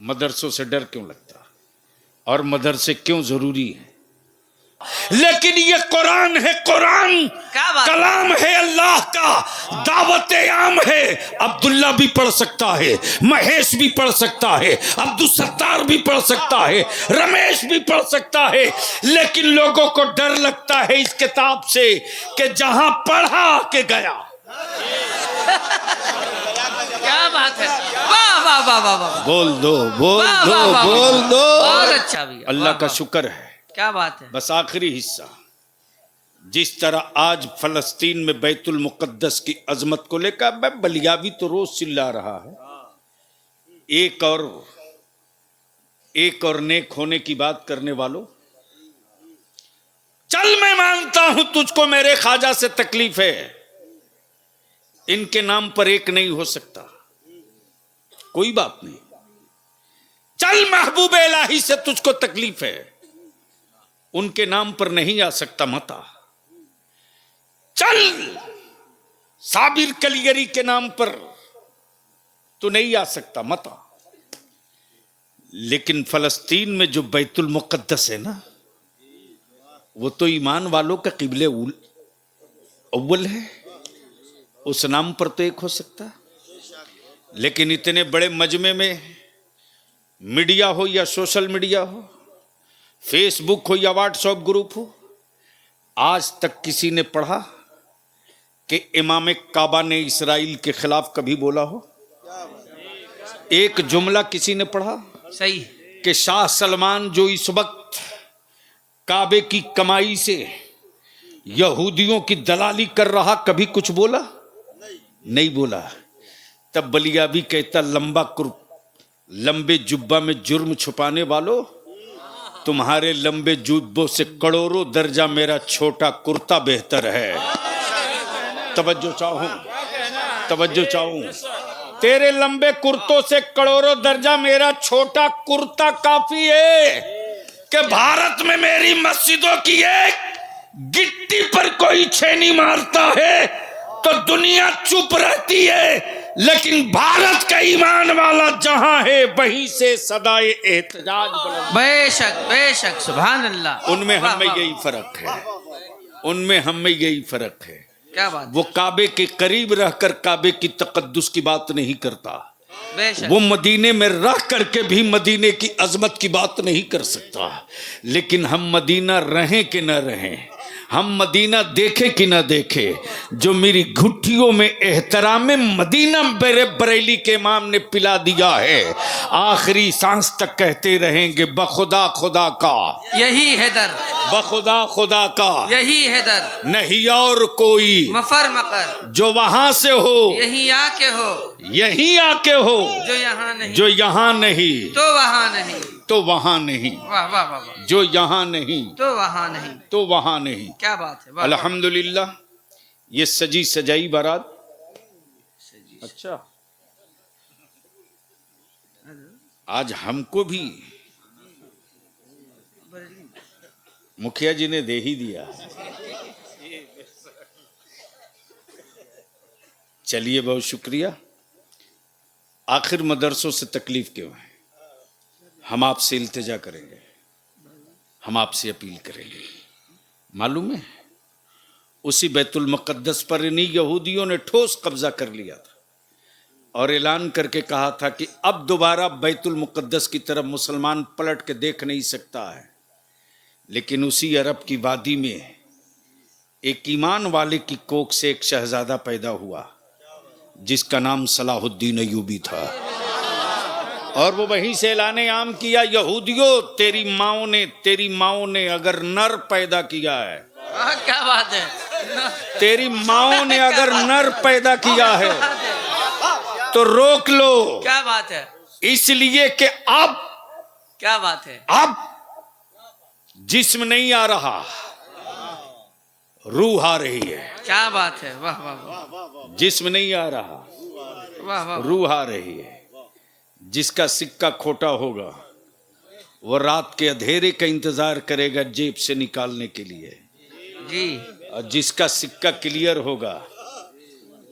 مدرسوں سے ڈر کیوں لگتا اور مدرسے کیوں ضروری ہیں؟ لیکن یہ قرآن ہے، قرآن کلام ہے اللہ کا، دعوت عام ہے۔ عبداللہ بھی پڑھ سکتا ہے، مہیش بھی پڑھ سکتا ہے، عبدالستار بھی پڑھ سکتا ہے، رمیش بھی پڑھ سکتا ہے، لیکن لوگوں کو ڈر لگتا ہے اس کتاب سے کہ جہاں پڑھا کے گیا۔ کیا بات ہے، واہ واہ واہ واہ واہ، بول دو بول دو بول دو۔ بہت اچھا بھی، اللہ کا شکر ہے۔ کیا بات ہے۔ بس آخری حصہ، جس طرح آج فلسطین میں بیت المقدس کی عظمت کو لے کر بلیاوی تو روز چلا رہا ہے، ایک اور نیک ہونے کی بات کرنے والوں، چل میں مانتا ہوں تجھ کو میرے خواجہ سے تکلیف ہے، ان کے نام پر ایک نہیں ہو سکتا، کوئی بات نہیں، چل محبوب الہی سے تجھ کو تکلیف ہے، ان کے نام پر نہیں آ سکتا متا، چل صابر کلیگری کے نام پر تو نہیں آ سکتا متا، لیکن فلسطین میں جو بیت المقدس ہے نا، وہ تو ایمان والوں کا قبلہ اول ہے، اس نام پر تو ایک ہو سکتا، لیکن اتنے بڑے مجمع میں میڈیا ہو یا سوشل میڈیا ہو، فیس بک ہو یا واٹس ایپ گروپ ہو، آج تک کسی نے پڑھا کہ امام کعبہ نے اسرائیل کے خلاف کبھی بولا ہو؟ ایک جملہ کسی نے پڑھا صحیح کہ شاہ سلمان جو اس وقت کعبے کی کمائی سے یہودیوں کی دلالی کر رہا، کبھی کچھ بولا؟ نہیں بولا۔ تب بلیابی کہتا لمبے جبہ میں جرم چھپانے والوں، تمہارے لمبے جبوں سے کروڑوں درجہ میرا چھوٹا کرتا بہتر ہے۔ توجہ چاہوں، تیرے لمبے کرتوں سے کروڑوں درجہ میرا چھوٹا کرتا کافی ہے کہ بھارت میں میری مسجدوں کی ایک گٹی پر کوئی چھینی مارتا ہے تو دنیا چپ رہتی ہے، لیکن بھارت کا ایمان والا جہاں ہے وہیں سے صدائے احتجاج بلند۔ بے شک سبحان اللہ۔ ان میں ہم میں یہی فرق ہے، کیا بات، وہ کعبے کے قریب رہ کر کعبے کی تقدس کی بات نہیں کرتا، بے شک، وہ مدینے میں رہ کر کے بھی مدینے کی عظمت کی بات نہیں کر سکتا، لیکن ہم مدینہ رہیں کہ نہ رہیں، ہم مدینہ دیکھیں کہ نہ دیکھیں، جو میری گھٹیوں میں احترام مدینہ بریلی کے امام نے پلا دیا ہے، آخری سانس تک کہتے رہیں گے بخدا خدا کا، یہی ہے در، بخدا خدا کا، یہی ہے در، نہیں اور کوئی مفر مقر، جو وہاں سے ہو، یہی آ کے ہو، یہیں آ کے ہو، جو یہاں نہیں، جو یہاں نہیں تو وہاں نہیں، تو وہاں نہیں، واہ واہ واہ واہ، جو یہاں نہیں تو وہاں نہیں، تو وہاں نہیں۔ کیا بات ہے، واہ واہ۔ الحمدللہ یہ سجی سجائی بارات، اچھا آج ہم کو بھی مکھیا جی نے دے ہی دیا، چلیے بہت شکریہ۔ آخر مدرسوں سے تکلیف کیوں ہے؟ ہم آپ سے التجا کریں گے، ہم آپ سے اپیل کریں گے، معلوم ہے اسی بیت المقدس پر انہی یہودیوں نے ٹھوس قبضہ کر لیا تھا اور اعلان کر کے کہا تھا کہ اب دوبارہ بیت المقدس کی طرف مسلمان پلٹ کے دیکھ نہیں سکتا ہے، لیکن اسی عرب کی وادی میں ایک ایمان والے کی کوکھ سے ایک شہزادہ پیدا ہوا جس کا نام صلاح الدین ایوبی تھا، اور وہ وہیں سے اعلان عام کیا، یہودیوں تیری ماؤں نے اگر نر پیدا کیا ہے، کیا بات ہے، تیری ماؤں نے اگر نر پیدا کیا ہے تو روک لو، کیا بات ہے، اس لیے کہ اب کیا بات ہے، جسم نہیں آ رہا، روح آ رہی ہے، کیا بات ہے، واہ واہ واہ، جسم نہیں آ رہا، واہ واہ، روح آ رہی ہے۔ جس کا سکہ کھوٹا ہوگا وہ رات کے اندھیرے کا انتظار کرے گا جیب سے نکالنے کے لیے، جی، اور جس کا سکہ کلیئر ہوگا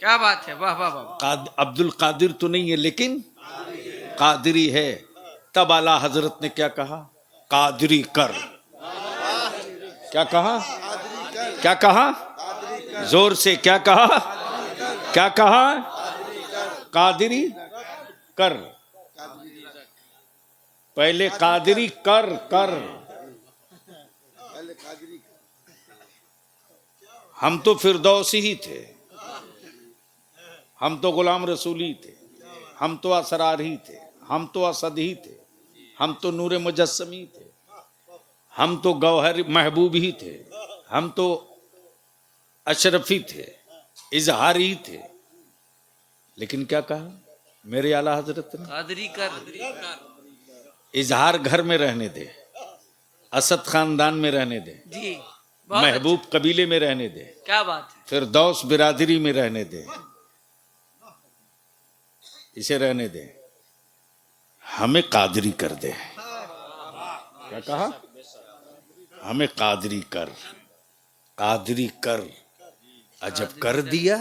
کیا بات ہے، واہ واہ واہ. عبد القادر تو نہیں ہے لیکن قادری ہے. تب اعلیٰ حضرت نے کیا کہا؟ قادری کر. کیا کہا؟ کیا کہا؟ زور سے کیا کہا؟ کیا کہا؟ قادری کر. پہلے قادری کر. ہم تو فردوسی ہی تھے، ہم تو غلام رسولی تھے، ہم تو اسرار ہی تھے، ہم تو اسد ہی تھے، ہم تو نور مجسمی تھے، ہم تو گوہر محبوب ہی تھے، ہم تو اشرفی تھے، اظہاری تھے. لیکن کیا کہا میرے اعلیٰ حضرت نے؟ قادری کر. اظہار گھر میں رہنے دے، اسد خاندان میں رہنے دے، جی بہت محبوب قبیلے میں رہنے دے، اچھا. کیا بات ہے. فردوس برادری میں رہنے دے، اسے رہنے دے، ہمیں قادری کر دے. کیا کہا؟ ہمیں قادری کر. قادری کر. جب کر دیا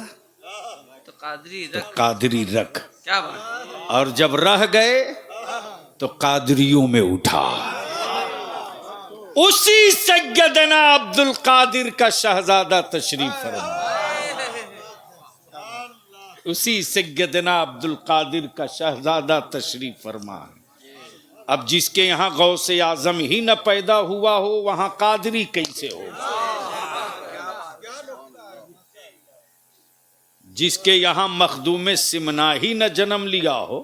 تو قادری تو رکھ. قادری رکھ. کیا بات ہے. اور جب رہ گئے تو قادریوں میں اٹھا. اسی سیدنا عبد القادر کا شہزادہ تشریف فرما. اسی سیدنا عبد القادر کا شہزادہ تشریف فرما. اب جس کے یہاں غوث اعظم ہی نہ پیدا ہوا ہو وہاں قادری کیسے ہو؟ جس کے یہاں مخدوم سمنا ہی نہ جنم لیا ہو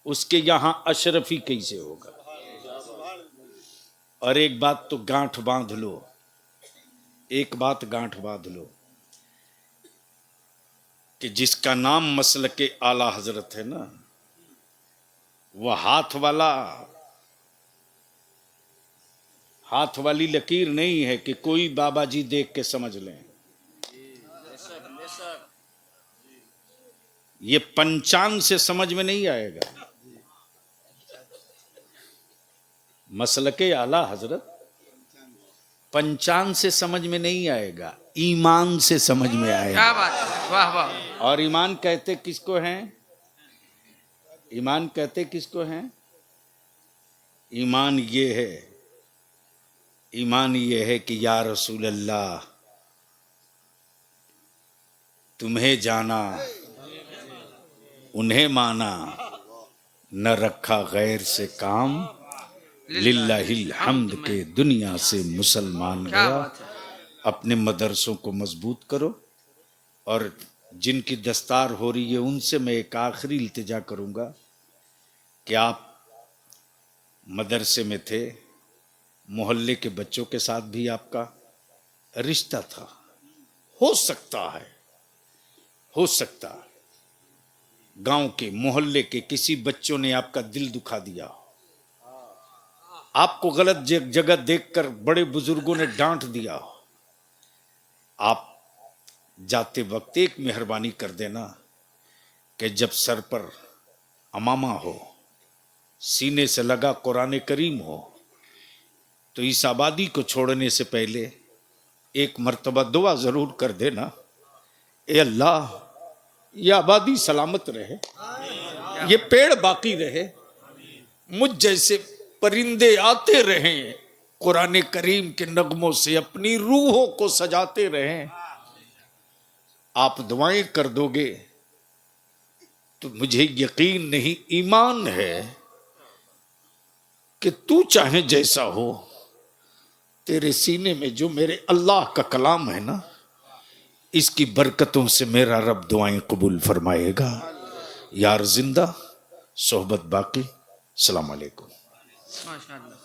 اس کے یہاں اشرفی کیسے ہوگا؟ اور ایک بات تو گانٹھ باندھ لو، ایک بات گانٹھ باندھ لو کہ جس کا نام مسلک اعلی حضرت ہے نا، وہ ہاتھ والی لکیر نہیں ہے کہ کوئی بابا جی دیکھ کے سمجھ لیں. یہ پنچان سے سمجھ میں نہیں آئے گا. مسلک اعلی حضرت پنچان سے سمجھ میں نہیں آئے گا، ایمان سے سمجھ میں آئے کیا گا. بات ہے، واہ واہ. اور ایمان کہتے کس کو ہیں؟ ایمان کہتے کس کو ہیں؟ ایمان یہ ہے کہ یا رسول اللہ تمہیں جانا، انہیں مانا، نہ رکھا غیر سے کام، للہ الحمد کے دنیا سے مسلمان کیا گیا. بات ہے. اپنے مدرسوں کو مضبوط کرو. اور جن کی دستار ہو رہی ہے ان سے میں ایک آخری التجا کروں گا کہ آپ مدرسے میں تھے، محلے کے بچوں کے ساتھ بھی آپ کا رشتہ تھا. ہو سکتا ہے گاؤں کے محلے کے کسی بچوں نے آپ کا دل دکھا دیا، آپ کو غلط جگہ دیکھ کر بڑے بزرگوں نے ڈانٹ دیا. آپ جاتے وقت ایک مہربانی کر دینا کہ جب سر پر عمامہ ہو، سینے سے لگا قرآن کریم ہو، تو اس آبادی کو چھوڑنے سے پہلے ایک مرتبہ دعا ضرور کر دینا، اے اللہ یہ آبادی سلامت رہے، یہ پیڑ باقی رہے، مجھ جیسے پرندے آتے رہیں، قرآن کریم کے نغموں سے اپنی روحوں کو سجاتے رہیں. آپ دعائیں کر دو گے تو مجھے یقین نہیں، ایمان ہے کہ تو چاہے جیسا ہو، تیرے سینے میں جو میرے اللہ کا کلام ہے نا، اس کی برکتوں سے میرا رب دعائیں قبول فرمائے گا. یار زندہ، صحبت باقی. السلام علیکم. ماشاء اللہ.